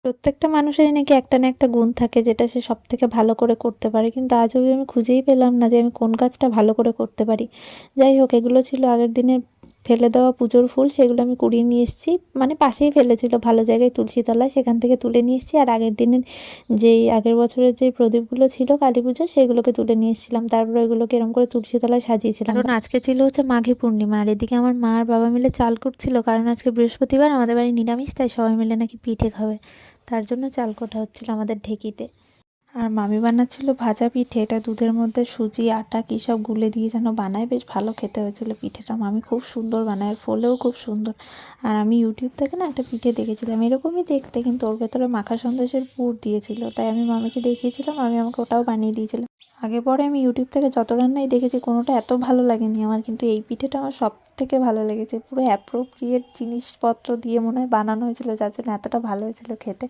প্রত্যেকটা মানুষেরই নাকি একটা না একটা গুণ থাকে যেটা সে সবথেকে ভালো করে করতে পারে, কিন্তু আজ অবধি আমি খুঁজেই পেলাম না যে আমি কোন কাজটা ভালো করে করতে পারি। যাই হোক, এগুলো ছিল আগের দিনের ফেলে দেওয়া পুজোর ফুল, সেগুলো আমি কুড়িয়ে নিয়ে এসেছি। মানে পাশেই ফেলেছিল ভালো জায়গায়, তুলসী তলায়, সেখান থেকে তুলে নিয়ে এসেছি। আর আগের দিনের আগের বছরের যে প্রদীপগুলো ছিল কালী পুজোর, সেগুলোকে তুলে নিয়ে এসেছিলাম। তারপর ওইগুলোকে এরকম করে তুলসী তলায় সাজিয়েছিলাম, কারণ আজকে ছিল হচ্ছে মাঘী পূর্ণিমা। আর এদিকে আমার মা আর বাবা মিলে চাল কুটছিল, কারণ আজকে বৃহস্পতিবার, আমাদের বাড়ি নিরামিষ, তাই সবাই মিলে নাকি পিঠে খাবে। তার জন্য চাল কোটা হচ্ছিল আমাদের ঢেঁকিতে। আর মামি বানাচ্ছিল ভাজা পিঠে। এটা দুধের মধ্যে সুজি আটা কী সব গুলে দিয়ে যেন বানায়, বেশ ভালো খেতে হয়েছিল পিঠেটা। মামি খুব সুন্দর বানায়, আর ফোলেও খুব সুন্দর। আর আমি ইউটিউব থেকে না একটা পিঠে দেখেছিলাম এরকমই দেখতে, কিন্তু ওর ভেতরে মাখা সন্দেশের পুর দিয়েছিল। তাই আমি মামিকে দেখিয়েছিলাম, মামি আমাকে ওটাও বানিয়ে দিয়েছিল। আগে পরে আমি ইউটিউব থেকে যত রান্নাই দেখেছি কোনোটা এত ভালো লাগেনি আমার, কিন্তু এই পিঠেটা আমার সব থেকে ভালো লেগেছে। পুরো অ্যাপ্রোপ্রিয়েট জিনিসপত্র দিয়ে মনে হয় বানানো হয়েছিল, যার জন্য এতটা ভালো হয়েছিল খেতে।